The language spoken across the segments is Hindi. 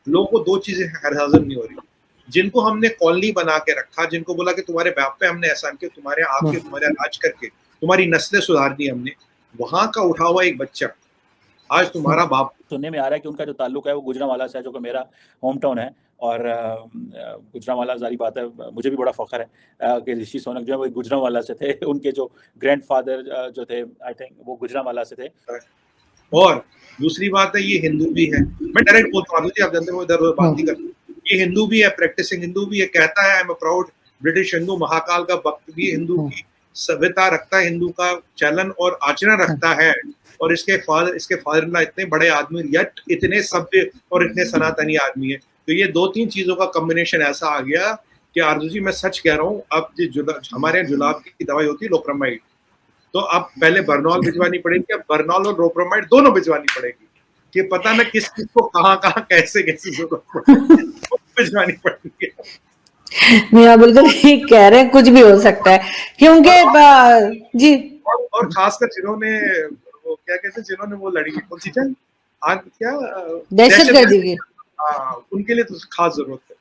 लोगों को दो चीजें हजम नहीं हो रही। जिनको हमने कॉलोनी बना के रखा, जिनको बोला कि तुम्हारे बाप पे हमने एहसान किया, तुम्हारे आके तुम्हारे राज करके तुम्हारी नस्लें सुधार दी हमने, वहां का उठा हुआ एक बच्चा आज तुम्हारा बाप। सुनने में आ रहा है कि उनका जो ताल्लुक है वो गुजरांवाला से है, जो कि मेरा होम टाउन है। और गुजरांवाला, जारी बात है, मुझे भी बड़ा फख्र है कि ऋषि सोनक जो है वो गुजरांवाला से थे। उनके जो ग्रैंडफादर जो थे, आई थिंक वो गुजरांवाला से थे। और दूसरी बात है, ये हिंदू भी है। मैं डायरेक्ट बोलता हूँ, आप जानते हो इधर उधर बात नहीं करता। ये हिंदू भी है, प्रैक्टिसिंग हिंदू भी है, कहता है I am a proud British Hindu, Mahakal का भक्त भी हिंदू की सभ्यता रखता है, हिंदू का चलन और आचरण रखता है। और इसके फादर इतने बड़े आदमी, यट इतने सभ्य और इतने सनातनी आदमी है। तो ये दो तीन चीजों का कॉम्बिनेशन ऐसा आ गया कि आरजू जी मैं सच कह रहा हूँ, अब हमारे यहाँ जुलाब की दवाई होती है लोप्रमाइड, तो अब पहले बर्नॉल भिजवानी पड़ेगी, अब बर्नॉल और लोप्रमाइड दोनों भिजवानी पड़ेगी, कि पता ना किस किस को कहाँ कैसे भिजवानी पड़ेगी। नहीं, आप बिल्कुल ठीक कह रहे हैं, कुछ भी हो सकता है क्योंकि जी। और खासकर जिन्होंने वो क्या कहते हैं, जिन्होंने वो लड़ी कौन सी जंग, आग क्या दहशतगर्दी की, उनके लिए तो खास जरूरत है।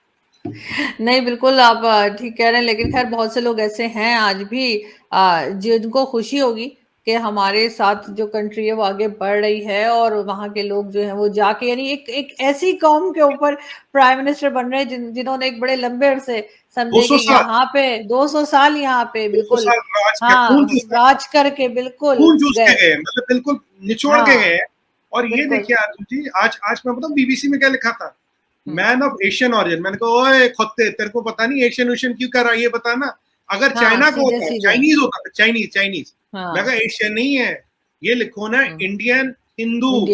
नहीं बिल्कुल आप ठीक कह रहे हैं, लेकिन खैर बहुत से लोग ऐसे हैं आज भी जिनको खुशी होगी कि हमारे साथ जो कंट्री है वो आगे बढ़ रही है, और वहाँ के लोग जो हैं वो जाके, यानी एक ऐसी कौम के ऊपर प्राइम मिनिस्टर बन रहे हैं जिन्होंने एक बड़े लंबे अरसे समझे कि यहाँ पे 200 साल यहाँ पे बिल्कुल राज करके बिल्कुल मतलब बिल्कुल निचोड़ के गए। और ये देखिए आरजू जी, आज मैं बताऊं बीबीसी में क्या लिखा था, मैन ऑफ एशियन ऑरिजिन। मैंने कहा ओए खोते, तेरे को पता नहीं एशियन ओशियन क्यों कर रहा है, ये बता ना। अगर चाइना को होता है, चाइनीज होता है, चाइनीज मैं कहा एशियन नहीं है, ये लिखो ना इंडियन हिंदू।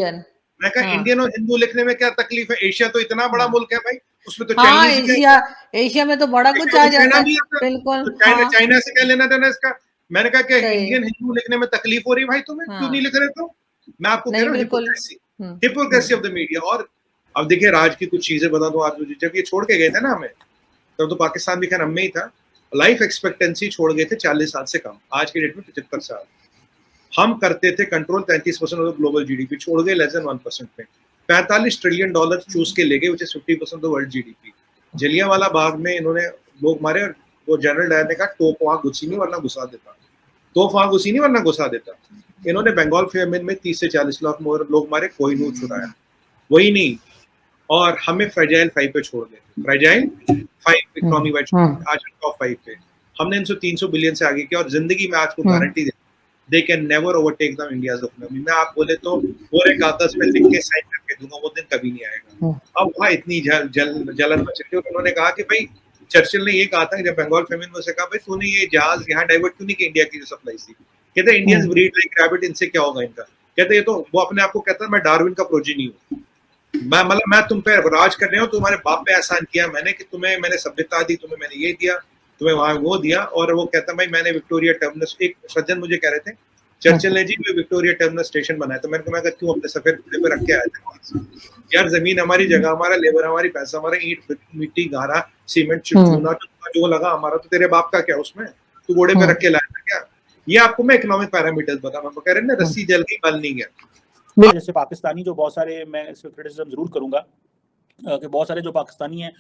मैं कहा इंडियन और हिंदू लिखने में क्या तकलीफ है, एशिया तो इतना बड़ा मुल्क है भाई, उसमें तो चाइनीज एशिया में तो बड़ा कुछ आ जाता है, बिल्कुल। चाइना से क्या लेना देना इसका। मैंने कहा कि इंडियन हिंदू लिखने में तकलीफ हो रही भाई तुम्हें, क्यों नहीं लिख रहे? तो मैं आपको कह रहा हूँ हिपोक्रेसी ऑफ द मीडिया। और अब देखिए राज की कुछ चीजें बता दो आज, जब ये छोड़ के गए थे ना हमें, तब तो पाकिस्तान भी खैर हम में ही था। लाइफ एक्सपेक्टेंसी छोड़ गए थे 40 साल से कम, आज की डेट में 75 साल। हम करते थे कंट्रोल 33% ऑफ ग्लोबल जीडीपी, छोड़ गए लेस देन 1% में। $45 ट्रिलियन चूस के ले गए, which is 50% of the world GDP. Jallianwala Bagh में इन्होंने लोग मारे, और वो जनरल डायर ने कहा तोप वहां घुसी नहीं वरना घुसा देता, तोप वहां घुसी नहीं वरना घुसा देता। इन्होंने बंगाल फेमिन में 30 से 40 लाख लोग मारे, कोई नहीं छुड़ाया, वही नहीं। और हमें फ्रेजाइल 5 पे छोड़ गए, फ्रेजाइल 5 इकोनॉमी वाइड, आज टॉप 5 पे। हमने इनसे 300 बिलियन से आगे किया, और जिंदगी में आज को guarantee they they can never overtake the India's economy. मैं आप बोले तो पूरे कागज पे लिख के साइन करके दूंगा, वो दिन कभी नहीं आएगा। अब वहाँ इतनी जलन मच रही है। उन्होंने कहा कि भाई, चर्चिल ने ये कहा था जब बंगाल फेमिन में से कहा भाई तूने ये जहाज यहाँ डाइवर्ट क्यों नहीं किया, इंडिया की जो सप्लाई थी। कहते इंडियंस ब्रीड लाइक रैबिट, इनसे क्या होगा इनका। कहते ये तो वो अपने आप को कहता है मैं डार्विन का प्रोजेनी हूँ, मैं तुम पे राज कर रहा हूँ, तुम्हारे बाप पे एहसान किया मैंने कि तुम्हें मैंने सभ्यता दी, तुम्हें मैंने ये दिया, तुम्हें वहां वो दिया। और वो कहता भाई मैंने विक्टोरिया टर्मिनस, एक सज्जन मुझे कह रहे थे चर्चिल ने जी विक्टोरिया टर्मिनस स्टेशन बनाया, तो मैंने कहा क्यों अपने सफेद घोड़े पे रख के आया था यार, जमीन हमारी, जगह हमारा, लेबर हमारी, पैसा हमारा, ईंट मिट्टी गारा सीमेंट चूना जो लगा हमारा, तो तेरे बाप का क्या उसमें, तू घोड़े पे रख के लाया था क्या। ये आपको मैं इकोनॉमिक पैरामीटर्स बता, मैं कह रहे ना रस्सी जल गई बल नहीं गया। जैसे पाकिस्तानी जो बहुत सारे, मैं इस पर क्रिटिसिज्म जरूर करूंगा कि बहुत सारे जो पाकिस्तानी हैं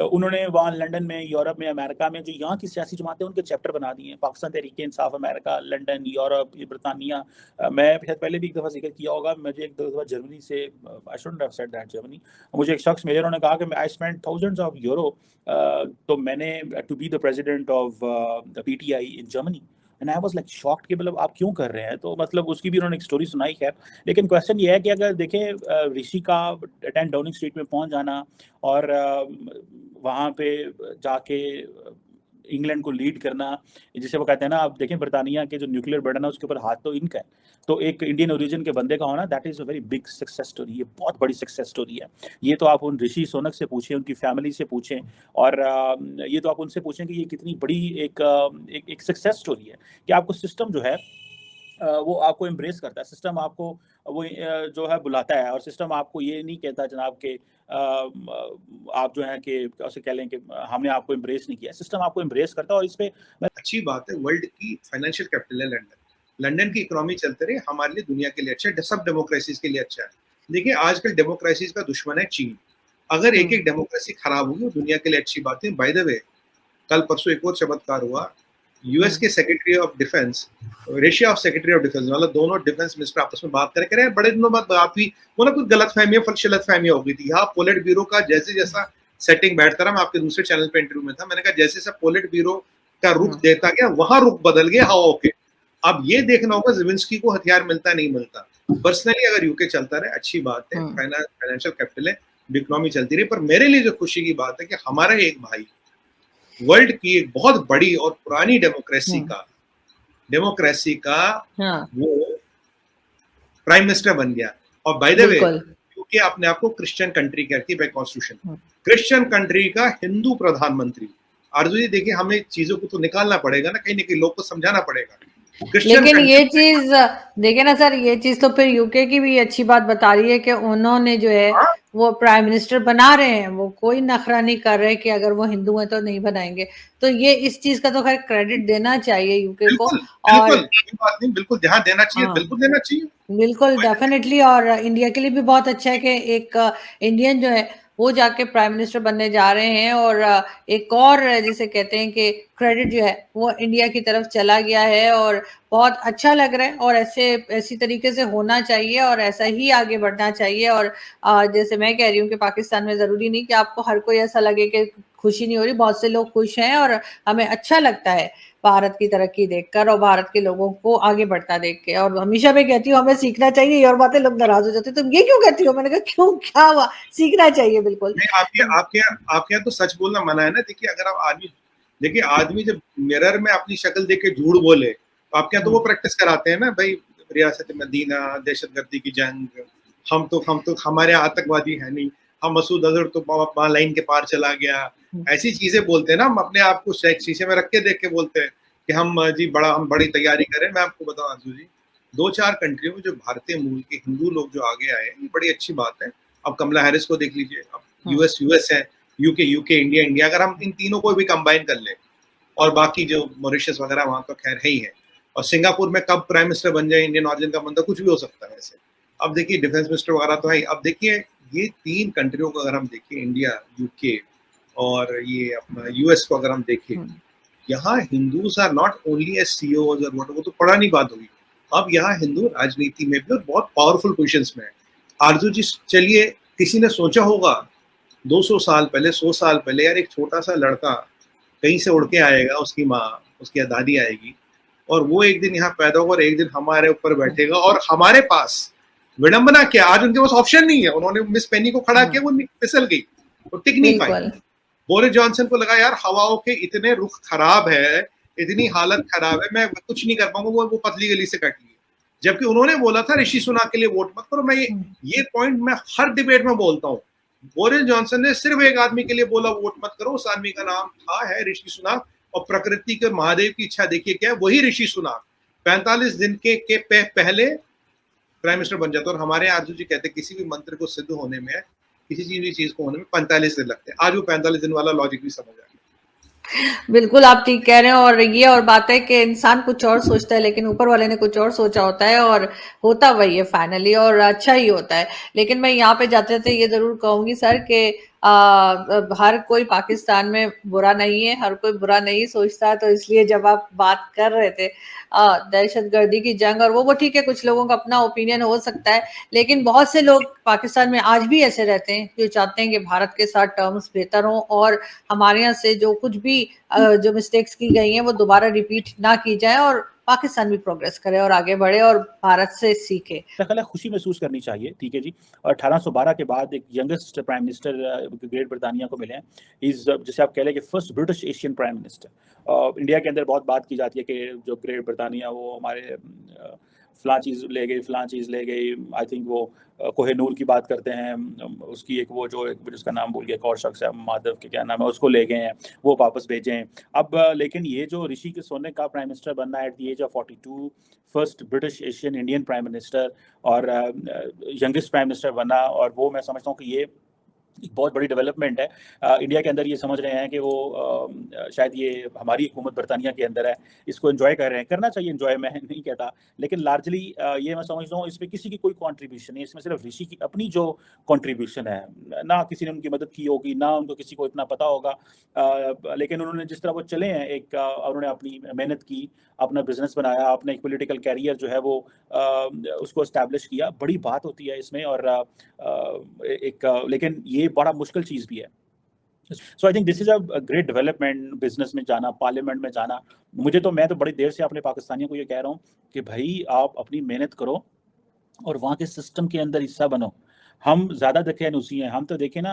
उन्होंने वहाँ लंदन में, यूरोप में, अमेरिका में जो यहाँ की सियासी जमातें उनके चैप्टर बना दिए हैं। Pakistan Tehreek Insaf America, London, Europe, ब्रितानिया। मैं शायद पहले भी एक दफ़ा जिक्र किया होगा, मुझे एक दफ़ा जर्मनी से, I shouldn't have said that Germany, मुझे एक शख्स मिले, उन्होंने कहा कि I spend thousands of euro तो मैंने to be the president of the PTI in Germany. And I was like shocked कि मतलब आप क्यों कर रहे हैं। तो मतलब उसकी भी उन्होंने एक स्टोरी सुनाई। खैर, लेकिन क्वेश्चन ये है कि अगर देखें ऋषि का 10 डाउनिंग स्ट्रीट में पहुंच जाना और वहाँ पे जाके इंग्लैंड को लीड करना, जिसे वो कहते हैं ना, आप देखें ब्रिटानिया के जो न्यूक्लियर बर्डन है उसके ऊपर हाथ तो इनका है, तो एक इंडियन ओरिजिन के बंदे का होना, that is a very big success story. ये बहुत बड़ी सक्सेस स्टोरी है। ये तो आप उन ऋषि सोनक से पूछें, उनकी फैमिली से पूछें, और ये तो आप उनसे पूछें कि ये कितनी बड़ी एक सक्सेस स्टोरी है कि आपको सिस्टम जो है वो आपको एम्ब्रेस करता है, सिस्टम आपको वो जो है बुलाता है, और सिस्टम आपको ये नहीं कहता जनाब के आप जो है कि उसे कह लें कि हमने आपको एम्ब्रेस नहीं किया, सिस्टम आपको एम्ब्रेस करता है। और इस पे अच्छी बात है, वर्ल्ड की फाइनेंशियल कैपिटल है लंदन, लंदन की इकोनॉमी चलते रहे, हमारे लिए दुनिया के लिए अच्छा है, सब डेमोक्रेसीज के लिए अच्छा है। देखिए आजकल डेमोक्रेसीज का दुश्मन है चीन। अगर एक एक डेमोक्रेसी खराब होगी दुनिया के लिए अच्छी बात है। बाय द वे कल परसों एक और चमत्कार हुआ, यूएस के secretary of defence, Russia of secretary of defence, मतलब दोनों डिफेंस मिनिस्टर आपस में बात कर रहे हैं, बड़े दिनों बाद बात हुई, वो ना कुछ गलतफहमियां हो गई थी। यहाँ पोलिट ब्यूरो का जैसे जैसा सेटिंग बैठता रहा, मैं आपके दूसरे चैनल पे इंटरव्यू में था, मैंने कहा जैसे जैसा पोलिट ब्यूरो का रुख देता गया वहां रुख बदल गया हवाओं के। अब ये देखना होगा ज़ेलेंस्की को हथियार मिलता नहीं मिलता। पर्सनली अगर यूके चलता रहे अच्छी बात है, फाइनेंशियल कैपिटल है, इकोनॉमी चलती रही, पर मेरे लिए जो खुशी की बात है कि हमारा एक भाई वर्ल्ड की एक बहुत बड़ी और पुरानी डेमोक्रेसी का वो प्राइम मिनिस्टर बन गया। और बाय द वे यूके अपने आप को क्रिश्चियन कंट्री कहती है बाय कॉन्स्टिट्यूशन, क्रिश्चियन कंट्री का हिंदू प्रधानमंत्री। आरजू जी देखिए, हमें चीजों को तो निकालना पड़ेगा ना, कहीं ना कहीं लोग को समझाना पड़ेगा। लेकिन ये चीज देखिए ना सर, ये चीज तो फिर यूके की भी अच्छी बात बता रही है कि उन्होंने जो है वो प्राइम मिनिस्टर बना रहे हैं, वो कोई नखरा नहीं कर रहे कि अगर वो हिंदू हैं तो नहीं बनाएंगे। तो ये इस चीज का तो खैर क्रेडिट देना चाहिए यूके को। और बिल्कुल ध्यान देना चाहिए, बिल्कुल देना चाहिए, बिल्कुल डेफिनेटली। और इंडिया के लिए भी बहुत अच्छा है कि एक इंडियन जो है वो जाके प्राइम मिनिस्टर बनने जा रहे हैं। और एक और जिसे कहते हैं कि क्रेडिट जो है वो इंडिया की तरफ चला गया है, और बहुत अच्छा लग रहा है। और ऐसी तरीके से होना चाहिए और ऐसा ही आगे बढ़ना चाहिए। और जैसे मैं कह रही हूँ कि पाकिस्तान में जरूरी नहीं कि आपको हर कोई ऐसा लगे कि खुशी नहीं हो रही, बहुत से लोग खुश हैं और हमें अच्छा लगता है भारत की तरक्की देखकर और भारत के लोगों को आगे बढ़ता देख के। और हमेशा मैं कहती हूँ हमें सीखना चाहिए, और बातें लोग नाराज हो जाते हैं, तुम ये क्यों कहती हो? मैंने कहा क्यों, क्या हुआ, सीखना चाहिए बिल्कुल। आपके यहाँ तो सच बोलना मना है ना। देखिए अगर आप आदमी जब मिरर में अपनी शक्ल देख के झूठ बोले तो आपके यहाँ तो वो प्रैक्टिस कराते हैं ना भाई, रियासत मदीना, दहशतगर्दी की जंग, हम तो हमारे आतंकवादी है नहीं, हम मसूद अजहर तो लाइन के पार चला गया, ऐसी चीजें बोलते हैं ना। हम अपने आप को शीशे में रख के देख के बोलते हैं कि हम बड़ी तैयारी करें। मैं आपको बताऊं आरजू जी, 2-4 कंट्रियों में जो भारतीय मूल के हिंदू लोग जो आगे आए, ये बड़ी अच्छी बात है। अब कमला हैरिस को देख लीजिए, अब यूएस है, यूके इंडिया, अगर हम इन तीनों को भी कंबाइन कर ले, और बाकी जो मॉरिशस वगैरह वहां तो खैर है ही है, और सिंगापुर में कब प्राइम मिनिस्टर बन जाए इंडियन ऑरिजिन का बंदा, कुछ भी हो सकता है ऐसे। अब देखिए डिफेंस मिनिस्टर वगैरह तो है। अब देखिए ये 3 कंट्रियों को अगर हम देखें, इंडिया, यूके और ये अपना यूएस को अगर हम देखें, यहाँ Hindus are not only as CEOs और वो तो पुरानी बात होगी। अब यहाँ हिंदू राजनीति में भी बहुत पावरफुल पोजीशंस में है। आरजू जी चलिए, किसी ने सोचा होगा 200 साल पहले, 100 साल पहले, यार एक छोटा सा लड़का कहीं से उड़ के आएगा, उसकी माँ, उसकी दादी आएगी, और वो एक दिन यहाँ पैदा होगा और एक दिन हमारे ऊपर बैठेगा, और हमारे पास विडंबना क्या, आज उनके पास ऑप्शन नहीं है। उन्होंने मिस पेनी को खड़ा किया, वो फिसल गई, वो टिक नहीं पाई। बोरिस जॉनसन को लगा यार हवाओं के इतने रुख खराब है, इतनी हालत खराब है, मैं कुछ नहीं कर पाऊंगा, वो पतली गली से कट लिए। जबकि उन्होंने बोला था ऋषि सुनाक के लिए वोट मत करो। मैं ये पॉइंट मैं हर डिबेट में बोलता हूँ। बोरिस जॉनसन ने सिर्फ एक आदमी के लिए बोला वोट मत करो, उस आदमी का नाम है ऋषि सुनाक, और प्रकृति के महादेव की इच्छा देखिए क्या है, वही ऋषि सुनाक 45 दिन के पहले प्राइम मिनिस्टर बन जाता है। और हमारे आरजू जी कहते हैं किसी भी मंत्र को सिद्ध होने में, किसी भी चीज को होने में 45 दिन लगते हैं। आज वो 45 दिन वाला लॉजिक भी समझ आ गया। बिल्कुल आप ठीक कह रहे हैं। और ये और बात है कि इंसान कुछ और सोचता है लेकिन ऊपर वाले ने कुछ और सोचा होता है, और होता वही है फाइनली, और अच्छा ही होता है। लेकिन मैं यहाँ पे जाते थे ये जरूर कहूंगी सर कि हर कोई पाकिस्तान में बुरा नहीं है, हर कोई बुरा नहीं सोचता है। तो इसलिए जब आप बात कर रहे थे दहशतगर्दी की जंग, और वो ठीक है, कुछ लोगों का अपना ओपिनियन हो सकता है, लेकिन बहुत से लोग पाकिस्तान में आज भी ऐसे रहते हैं जो चाहते हैं कि भारत के साथ टर्म्स बेहतर हों, और हमारे यहाँ से जो कुछ भी जो मिस्टेक्स की गई हैं वो दोबारा रिपीट ना की जाए, और पाकिस्तान भी प्रोग्रेस करे और आगे बढ़े और भारत से सीखे। खुशी महसूस करनी चाहिए, ठीक है जी। 1812 के बाद एक youngest prime minister great Britannia को मिले हैं। इज जैसे आप कह लें कि first British Asian prime minister. India के अंदर बहुत बात की जाती है कि जो ग्रेट ब्रिटानिया वो हमारे फलां चीज़ ले गई। आई थिंक वो कोहिनूर की बात करते हैं, उसकी एक वो जो जिसका नाम भूल गया, एक और शख्स है माधव के क्या नाम है, उसको ले गए हैं, वो वापस भेजे हैं। अब लेकिन ये जो ऋषि के सोने का प्राइम मिनिस्टर बनना है at the age of 42, first British Asian Indian prime minister और यंगेस्ट प्राइम मिनिस्टर बना, और वो मैं समझता हूँ कि ये बहुत बड़ी डेवलपमेंट है। इंडिया के अंदर ये समझ रहे हैं कि वो शायद ये हमारी हुकूमत बरतानिया के अंदर है, इसको एंजॉय कर रहे हैं, करना चाहिए एंजॉय, मैं नहीं कहता, लेकिन लार्जली ये मैं समझता हूँ इसमें किसी की कोई कंट्रीब्यूशन नहीं है, इसमें सिर्फ ऋषि की अपनी जो कंट्रीब्यूशन है, ना किसी ने उनकी मदद की होगी, ना उनको किसी को इतना पता होगा, लेकिन उन्होंने जिस तरह वो चले हैं, एक उन्होंने अपनी मेहनत की, अपना बिजनेस बनाया, अपना एक पॉलिटिकल कैरियर जो है वो उसको एस्टैब्लिश किया, बड़ी बात होती है इसमें। और लेकिन ये बड़ा मुश्किल चीज़ भी है। So I think this is a great development, business में जाना, पार्लियामेंट में जाना। मैं तो बड़ी देर से अपने पाकिस्तानियों को ये कह रहा हूँ कि भाई आप अपनी मेहनत करो और वहाँ के सिस्टम के अंदर हिस्सा बनो। हम ज़्यादा दकियानूसी हैं, हम तो देखें ना,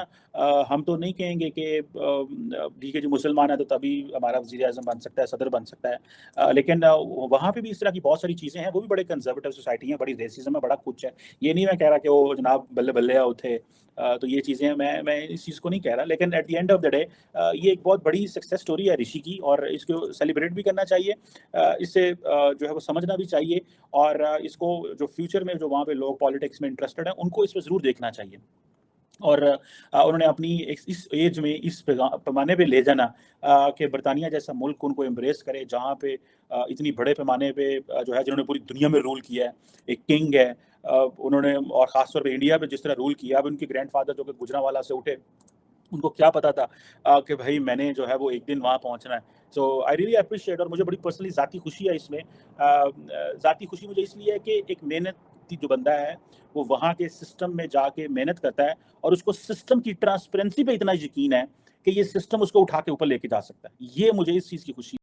हम तो नहीं कहेंगे कि ठीक है जी मुसलमान है तो तभी हमारा वज़ीर-ए-आज़म बन सकता है, सदर बन सकता है, लेकिन वहाँ पे भी इस तरह की बहुत सारी चीज़ें हैं, वो भी बड़े कंजर्वेटिव सोसाइटी है, बड़ी रेसिज्म है, बड़ा कुछ है। ये नहीं मैं कह रहा कि वो जनाब बल्ले-बल्ले उठे, तो ये चीज़ें मैं इस चीज़ को नहीं कह रहा, लेकिन at the end of the day ये एक बहुत बड़ी सक्सेस स्टोरी है ऋषि की, और इसको सेलिब्रेट भी करना चाहिए, इससे जो है वो समझना भी चाहिए, और इसको जो फ्यूचर में जो वहाँ पे लोग पॉलिटिक्स में इंटरेस्टेड हैं उनको इसमें ज़रूर देखना चाहिए। और उन्होंने अपनी इस एज में इस पैमाने पे ले जाना कि बरतानिया जैसा मुल्क उनको एम्ब्रेस करे, जहाँ पे इतनी बड़े पैमाने पे जो है जिन्होंने पूरी दुनिया में रूल किया है, एक किंग है, उन्होंने, और ख़ासतौर पे इंडिया पे जिस तरह रूल किया। अब उनके ग्रैंडफादर जो कि गुजरांवाला से उठे, उनको क्या पता था कि भाई मैंने जो है वो एक दिन वहाँ पहुँचना है। सो आई रियली अप्रिशिएट, और मुझे बड़ी पर्सनली ज़ाती खुशी है इसमें। ज़ाती खुशी मुझे इसलिए है कि एक मेहनती जो बंदा है वो वहाँ के सिस्टम में जाके मेहनत करता है, और उसको सिस्टम की ट्रांसपेरेंसी पे इतना यकीन है कि ये सिस्टम उसको उठा के ऊपर लेके जा सकता है। ये मुझे इस चीज़ की खुशी